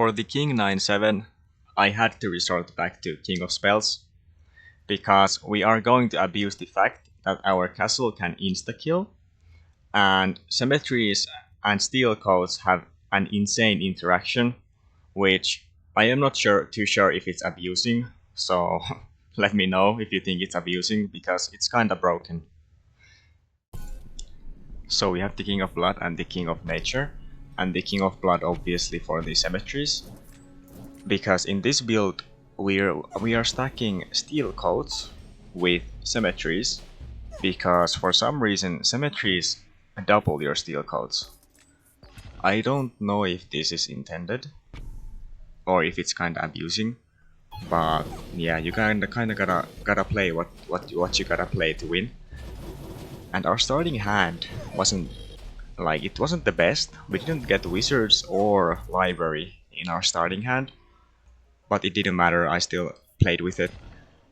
For the King 9-7, I had to resort back to King of Spells, because we are going to abuse the fact that our castle can insta-kill, and symmetries and steel codes have an insane interaction, which I am not too sure if it's abusing, so let me know if you think it's abusing, because it's kinda broken. So we have the King of Blood and the King of Nature, and the King of Blood obviously for the symmetries, because in this build we are stacking steel codes with symmetries, because for some reason symmetries double your steel codes. I don't know if this is intended or if it's kinda abusing, but yeah, you kinda gotta play what you gotta play to win. And our starting hand wasn't the best. We didn't get wizards or library in our starting hand, but it didn't matter, I still played with it,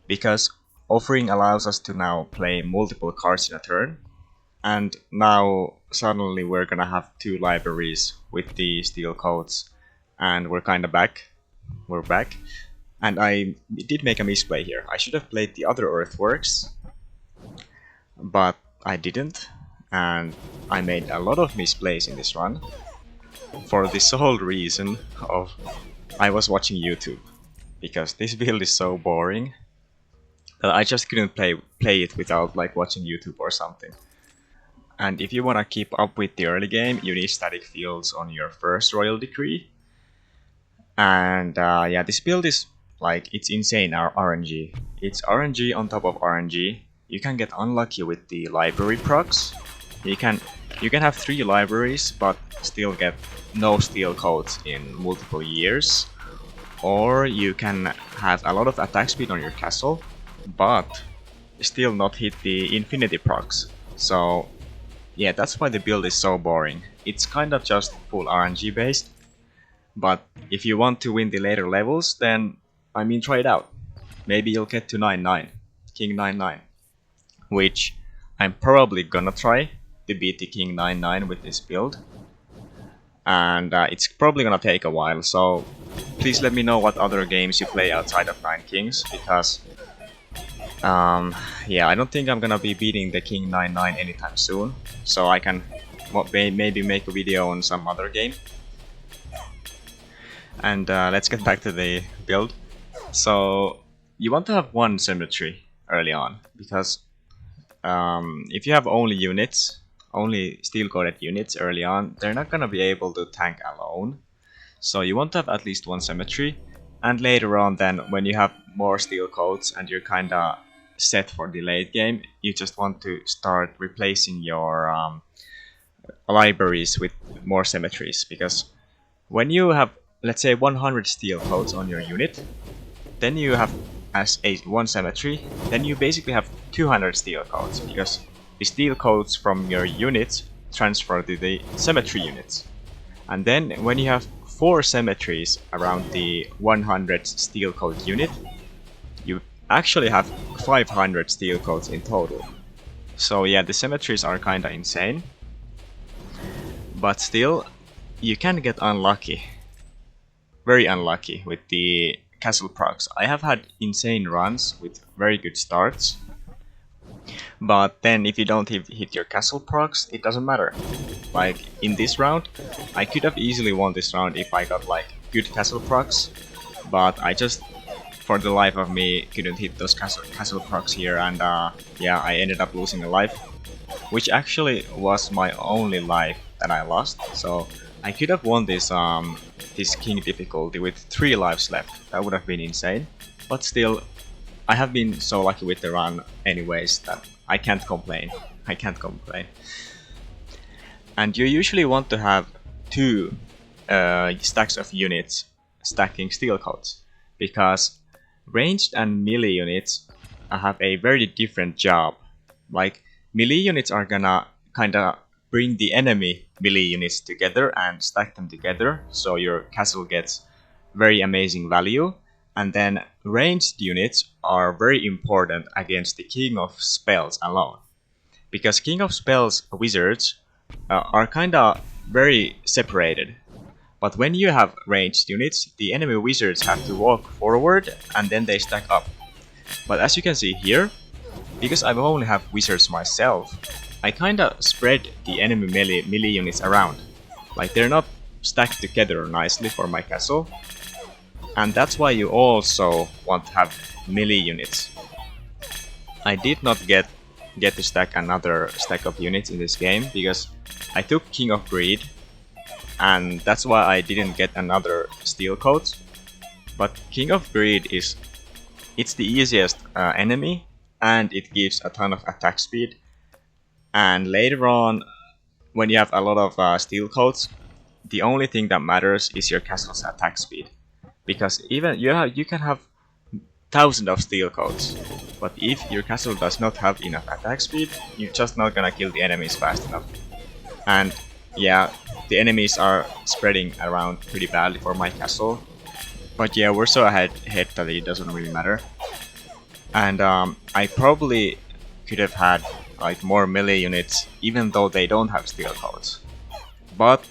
because offering allows us to now play multiple cards in a turn, and now suddenly we're gonna have 2 libraries with the steel codes, and we're kinda back. We're back. And I did make a misplay here. I should have played the other earthworks, but I didn't, and I made a lot of misplays in this run for the sole reason of I was watching YouTube, because this build is so boring that I just couldn't play it without watching YouTube or something. And if you wanna keep up with the early game, you need static fields on your first Royal Decree. And yeah, this build is it's insane, our RNG. It's RNG on top of RNG. You can get unlucky with the library procs. You can have 3 libraries but still get no steel codes in multiple years. Or you can have a lot of attack speed on your castle, but still not hit the infinity procs. So yeah, that's why the build is so boring. It's kind of just full RNG based, but if you want to win the later levels, then I mean, try it out. Maybe you'll get to 9-9, King 9-9, which I'm probably gonna try to beat the King 9-9 with this build, and it's probably gonna take a while, so please let me know what other games you play outside of 9 Kings, because yeah, I don't think I'm gonna be beating the King 9-9 anytime soon, so I can maybe make a video on some other game. And let's get back to the build. So you want to have 1 symmetry early on, because if you have only units, only steel coded units early on, they're not gonna be able to tank alone. So you want to have at least 1 symmetry, and later on then, when you have more steel codes and you're kinda set for the late game, you just want to start replacing your libraries with more symmetries, because when you have, let's say, 100 steel codes on your unit, then you have as 1 symmetry, then you basically have 200 steel codes, because the steel codes from your units transfer to the symmetry units. And then when you have 4 symmetries around the 100 steel code unit, you actually have 500 steel codes in total. So yeah, the symmetries are kinda insane, but still, you can get unlucky. Very unlucky with the castle procs. I have had insane runs with very good starts, but then if you don't hit your castle procs, it doesn't matter. Like in this round, I could have easily won this round if I got good castle procs, but I just, for the life of me, couldn't hit those castle procs here, and yeah, I ended up losing a life, which actually was my only life that I lost. So I could have won this this king difficulty with 3 lives left. That would have been insane. But still, I have been so lucky with the run anyways that I can't complain. I can't complain. And you usually want to have 2 stacks of units stacking steel codes, because ranged and melee units have a very different job. Melee units are gonna kinda bring the enemy melee units together and stack them together, so your castle gets very amazing value. And then ranged units are very important against the King of Spells alone, because King of Spells wizards are kinda very separated. But when you have ranged units, the enemy wizards have to walk forward and then they stack up. But as you can see here, because I only have wizards myself, I kinda spread the enemy melee units around. Like they're not stacked together nicely for my castle. And that's why you also want to have melee units. I did not get to stack another stack of units in this game because I took King of Greed, and that's why I didn't get another steel coat. But King of Greed it's the easiest enemy, and it gives a ton of attack speed. And later on, when you have a lot of steel coats, the only thing that matters is your castle's attack speed. Because even you can have thousands of steel coats, but if your castle does not have enough attack speed, you're just not gonna kill the enemies fast enough. And yeah, the enemies are spreading around pretty badly for my castle. But yeah, we're so ahead that it doesn't really matter. And I probably could have had like more melee units, even though they don't have steel coats. But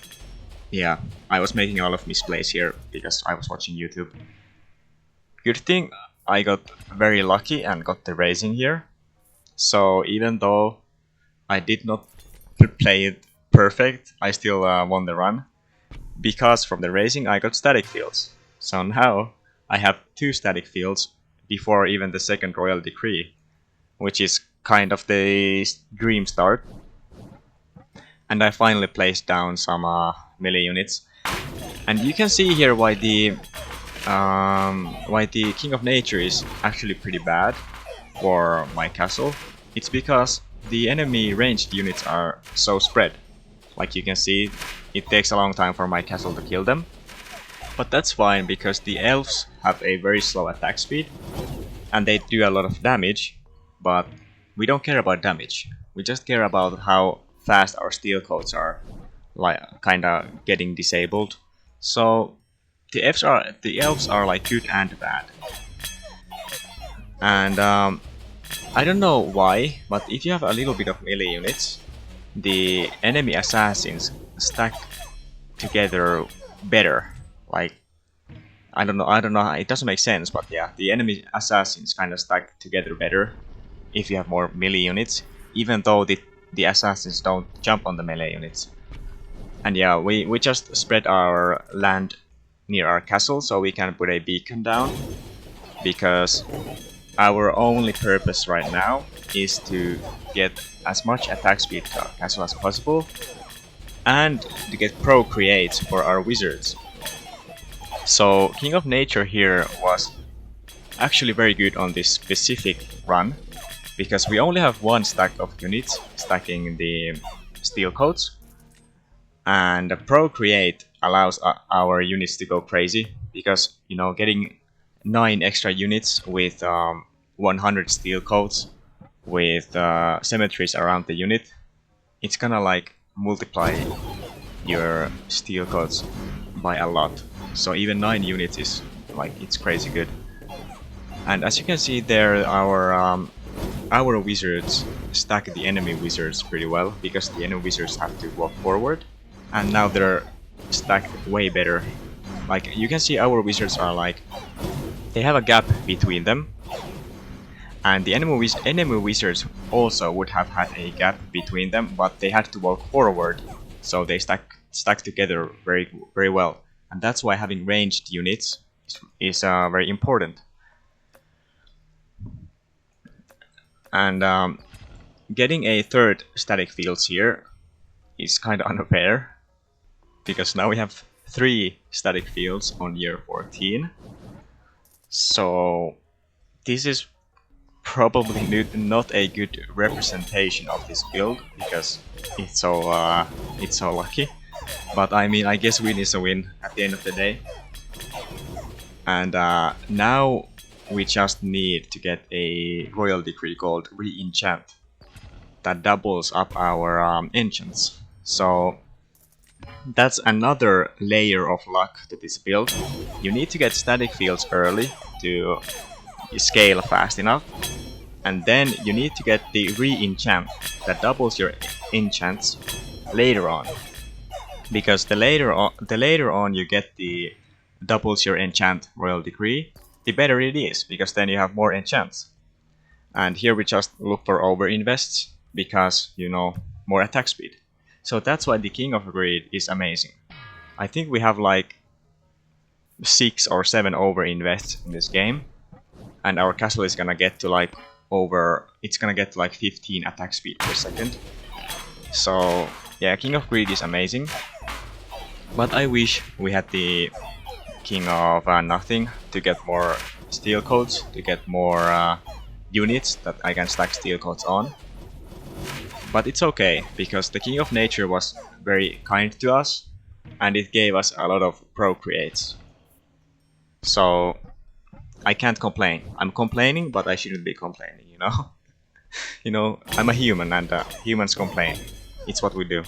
yeah, I was making a lot of misplays here because I was watching YouTube. Good thing I got very lucky and got the raising here. So even though I did not play it perfect, I still won the run. Because from the raising I got static fields. So now I have 2 static fields before even the second royal decree, which is kind of the dream start. And I finally placed down some melee units. And you can see here why the King of Nature is actually pretty bad for my castle. It's because the enemy ranged units are so spread. Like you can see, it takes a long time for my castle to kill them. But that's fine because the elves have a very slow attack speed and they do a lot of damage, but we don't care about damage. We just care about how fast our steel coats are like kinda getting disabled. So the elves are like good and bad. And I don't know why, but if you have a little bit of melee units, the enemy assassins stack together better. Like I don't know, it doesn't make sense, but yeah, the enemy assassins kind of stack together better if you have more melee units, even though the assassins don't jump on the melee units. And yeah, we just spread our land near our castle so we can put a beacon down, because our only purpose right now is to get as much attack speed to our castle as possible and to get procreate for our wizards. So King of Nature here was actually very good on this specific run, because we only have 1 stack of units stacking the steel coats, and procreate allows our units to go crazy, because you know, getting 9 extra units with 100 steel coats with cemeteries around the unit, it's gonna like multiply your steel coats by a lot. So even 9 units is like, it's crazy good. And as you can see there, our wizards stack the enemy wizards pretty well, because the enemy wizards have to walk forward, and now they're stacked way better. Like you can see, our wizards are like, they have a gap between them, and the enemy wizards also would have had a gap between them, but they had to walk forward, so they stack together very well. And that's why having ranged units is very important. And getting a 3rd static fields here is kind of unfair, because now we have 3 static fields on year 14. So this is probably not a good representation of this build, because it's so lucky. But I mean, I guess win is a win at the end of the day. And now we just need to get a royal decree called re-enchant that doubles up our enchants. So that's another layer of luck to this build. You need to get static fields early to scale fast enough, and then you need to get the re-enchant that doubles your enchants later on. because the later on you get the doubles your enchant royal decree, the better it is, because then you have more enchants. And here we just look for over invests because, you know, more attack speed. So that's why the King of Greed is amazing. I think we have like 6 or 7 over invests in this game, and our castle is gonna get to like it's gonna get to like 15 attack speed per second. So yeah, King of Greed is amazing, but I wish we had the King of Nothing to get more steel codes, to get more units that I can stack steel codes on. But it's okay, because the King of Nature was very kind to us, and it gave us a lot of procreates. So I can't complain. I'm complaining, but I shouldn't be complaining, you know? You know, I'm a human, and humans complain. It's what we do.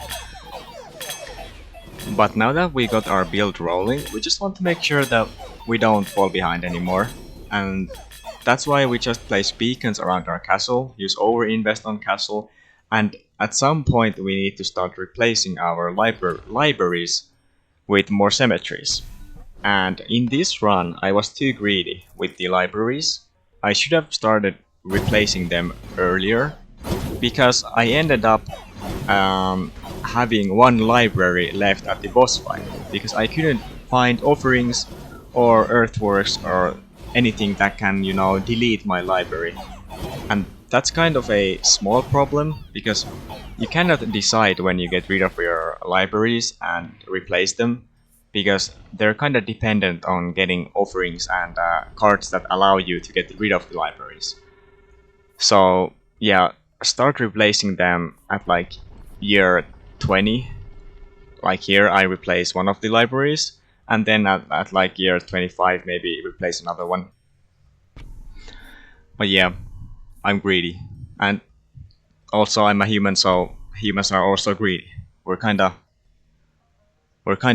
But now that we got our build rolling, we just want to make sure that we don't fall behind anymore. And that's why we just place beacons around our castle, use over-invest on castle, and at some point we need to start replacing our libraries with more cemeteries. And in this run I was too greedy with the libraries. I should have started replacing them earlier, because I ended up having one library left at the boss fight, because I couldn't find offerings or earthworks or anything that can, you know, delete my library. And that's kind of a small problem, because you cannot decide when you get rid of your libraries and replace them, because they're kind of dependent on getting offerings and cards that allow you to get rid of the libraries. So yeah, start replacing them at like year 20. Like here I replace one of the libraries, and then at like year 25 maybe replace another one. But yeah, I'm greedy, and also I'm a human, so humans are also greedy. We're kinda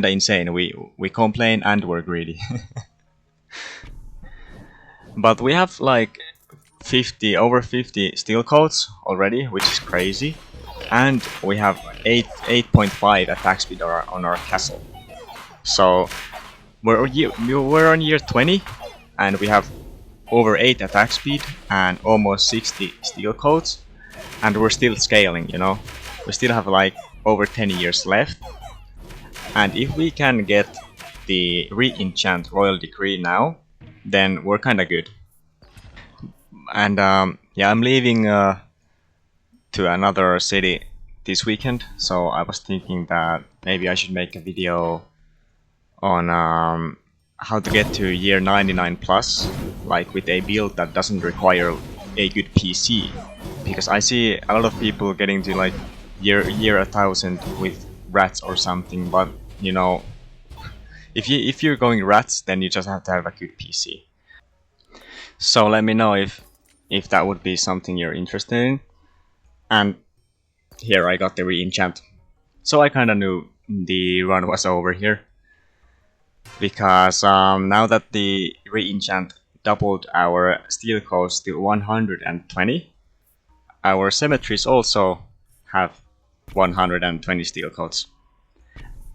insane. We complain and we're greedy. But we have like over 50 steel coats already, which is crazy, and we have 8.5 attack speed on our castle. So we're on year 20, and we have over 8 attack speed and almost 60 steel coats, and we're still scaling, you know. We still have like over 10 years left, and if we can get the re-enchant royal decree now, then we're kinda good. And yeah, I'm leaving to another city this weekend, so I was thinking that maybe I should make a video on how to get to year 99 plus, like with a build that doesn't require a good PC, because I see a lot of people getting to like year 1000 with rats or something. But you know, if you're going rats, then you just have to have a good PC. So let me know if that would be something you're interested in. And here I got the re-enchant, so I kinda knew the run was over here, because now that the re-enchant doubled our steel cost to 120, our cemeteries also have 120 steel coats.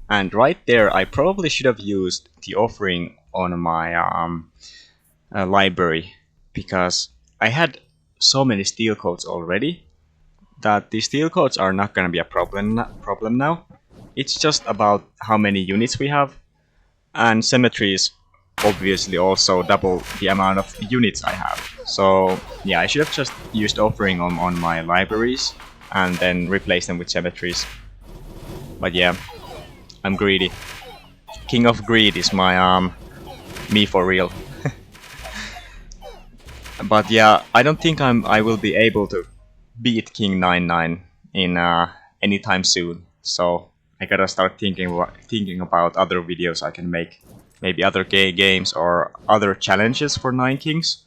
And right there I probably should have used the offering on my library, because I had so many steel coats already that the steel coats are not gonna be a problem now. It's just about how many units we have, and cemeteries obviously also double the amount of units I have. So yeah, I should have just used offering on my libraries and then replace them with cemeteries. But yeah, I'm greedy. King of Greed is my me for real. But yeah, I don't think I will be able to beat King 99 in anytime soon. So I gotta start thinking about other videos I can make, maybe other games or other challenges for 9 Kings.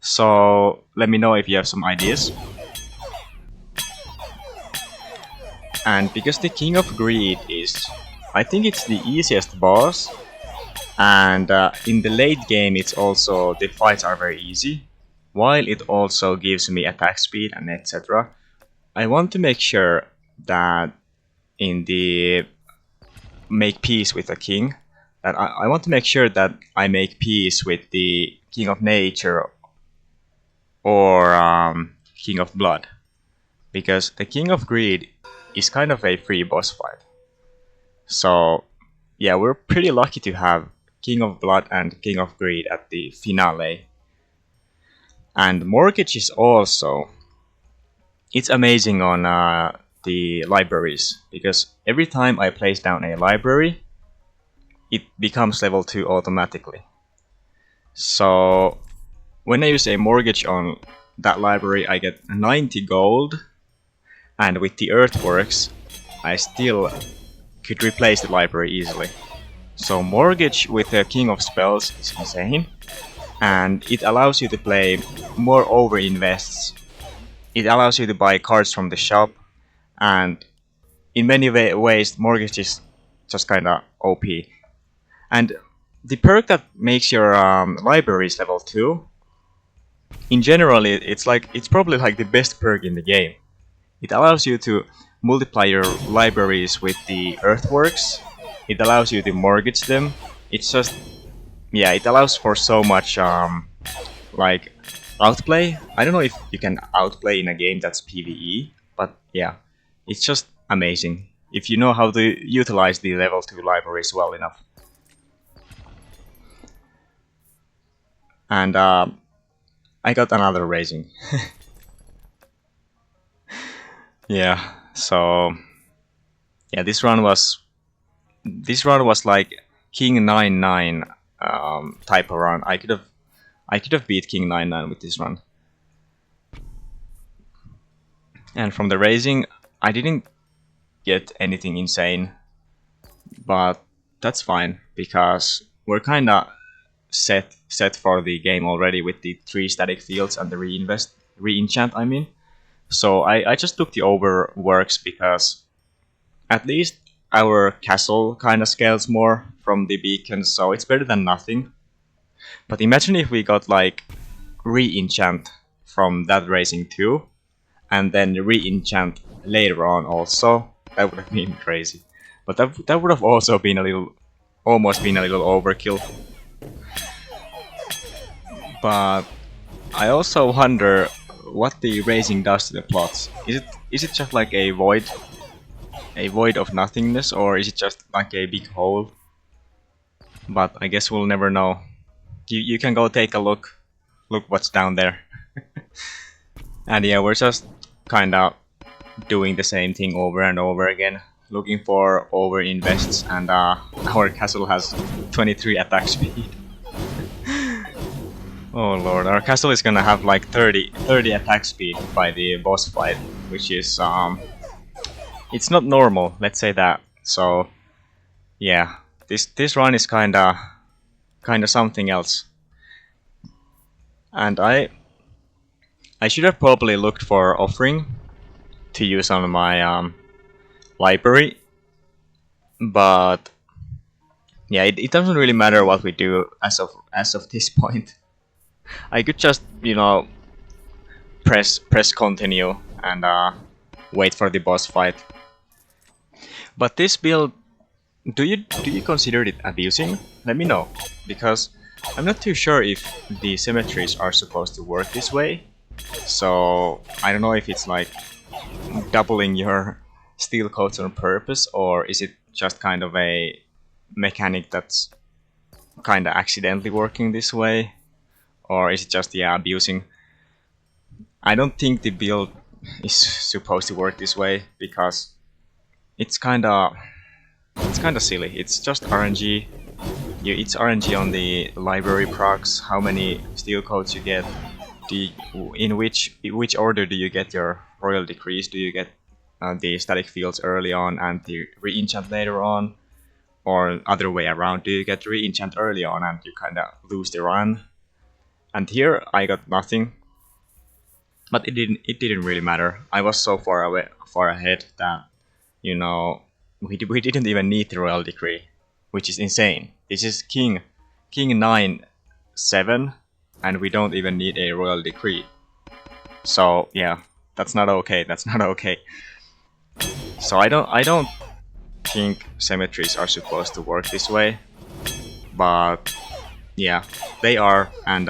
So let me know if you have some ideas. And because the King of Greed is, I think it's the easiest boss, and in the late game it's also, the fights are very easy, while it also gives me attack speed and etc. I want to make sure that in the make peace with the king. That I want to make sure that I make peace with the king of nature or king of blood, because the king of greed is kind of a free boss fight. So yeah, we're pretty lucky to have king of blood and king of greed at the finale. And mortgage is also, it's amazing on the libraries, because every time I place down a library, it becomes level 2 automatically. So when I use a mortgage on that library, I get 90 gold, and with the earthworks, I still could replace the library easily. So mortgage with the king of spells is insane, and it allows you to play more over invests. It allows you to buy cards from the shop, and in many ways mortgage is just kinda OP. And the perk that makes your libraries level 2, in general it's probably like the best perk in the game. It allows you to multiply your libraries with the earthworks. It allows you to mortgage them. It's just, yeah, it allows for so much like outplay. I don't know if you can outplay in a game that's PvE, but yeah, it's just amazing if you know how to utilize the level 2 libraries well enough. And I got another raising. Yeah, so yeah, this run was like King 9-9 type of run. I could have beat King 9-9 with this run. And from the raising, I didn't get anything insane, but that's fine because we're kinda set for the game already with the 3 static fields and the re-enchant. I mean, so I just took the overworks because at least our castle kind of scales more from the beacons, so it's better than nothing. But imagine if we got like re-enchant from that raising too, and then re-enchant later on also. That would have been crazy. But that would have also been almost been a little overkill. But I also wonder what the raising does to the plots. Is it just like a void of nothingness, or is it just like a big hole? But I guess we'll never know. You can go take a look what's down there. And yeah, we're just kinda doing the same thing over and over again, looking for over invests, and our castle has 23 attack speed. Oh lord, our castle is gonna have like 30 attack speed by the boss fight, which is it's not normal, let's say that. So yeah, this run is kinda something else. And I should have probably looked for offering to use on my library, but yeah, it doesn't really matter what we do as of this point. I could just, you know, press continue and wait for the boss fight. But this build, do you consider it abusing? Let me know, because I'm not too sure if the symmetries are supposed to work this way. So I don't know if it's like doubling your steel coats on purpose, or is it just kind of a mechanic that's kind of accidentally working this way, or is it just, yeah, abusing? I don't think the build is supposed to work this way because it's kind of silly. It's just RNG. It's RNG on the library procs. How many steel coats you get? In which order do you get your royal decrees? Do you get the static fields early on and the re-enchant later on, or other way around? Do you get re-enchant early on and you kind of lose the run? And here I got nothing, but it didn't really matter. I was so far ahead that, you know, we didn't even need the royal decree, which is insane. This is King 9-7, and we don't even need a royal decree. So yeah, that's not okay. That's not okay. So I don't think symmetries are supposed to work this way, but yeah, they are, and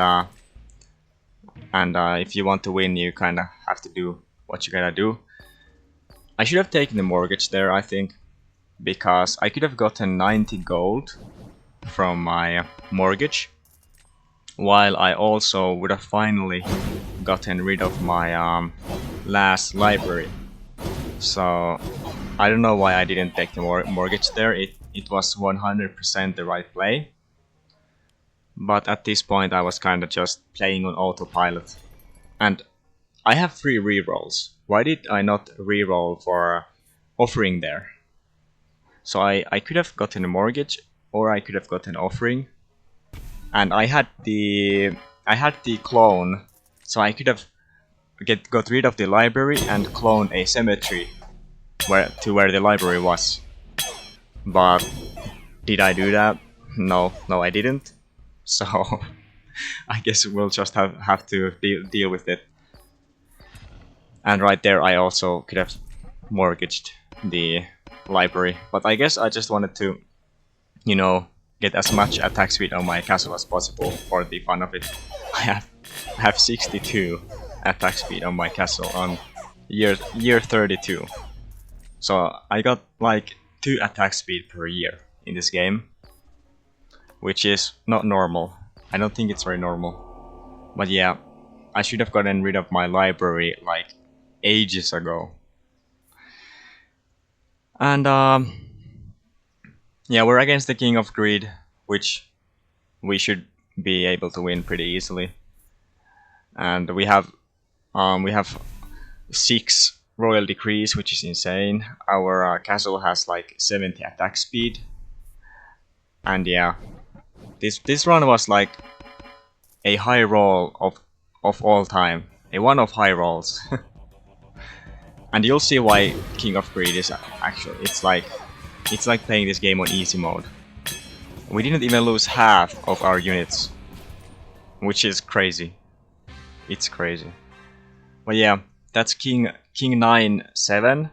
if you want to win, you kind of have to do what you gotta do. I should have taken the mortgage there, I think, because I could have gotten 90 gold from my mortgage, while I also would have finally gotten rid of my last library. So I don't know why I didn't take the mortgage there. It was 100% the right play. But at this point I was kinda just playing on autopilot. And I have 3 rerolls. Why did I not reroll for offering there? So I could have gotten a mortgage, or I could have gotten offering. And I had the clone, so I could have got rid of the library and clone a cemetery where the library was. But did I do that? No, I didn't. So I guess we'll just have to deal with it. And right there I also could have mortgaged the library, but I guess I just wanted to, you know, get as much attack speed on my castle as possible for the fun of it. I have 62 attack speed on my castle on year 32. So I got like 2 attack speed per year in this game, which is not normal. I don't think it's very normal. But yeah, I should have gotten rid of my library like ages ago. And yeah, we're against the King of Greed, which we should be able to win pretty easily. And we have 6 royal decrees, which is insane. Our castle has like 70 attack speed. And yeah, this run was like a high roll of all time, a one of high rolls. And you'll see why King of Greed is actually, it's like playing this game on easy mode. We didn't even lose half of our units, which is crazy. It's crazy. But yeah, that's King 9-7,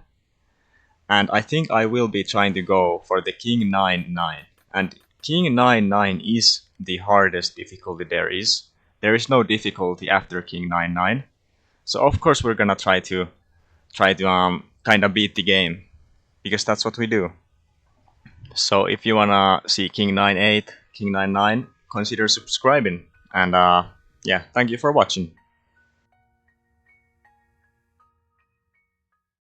and I think I will be trying to go for the King 9-9. And King 9-9 is the hardest difficulty there is. There is no difficulty after King 9-9. So of course we're gonna try to kind of beat the game, because that's what we do. So if you wanna see King 9-8, King 9-9, consider subscribing. And yeah, thank you for watching.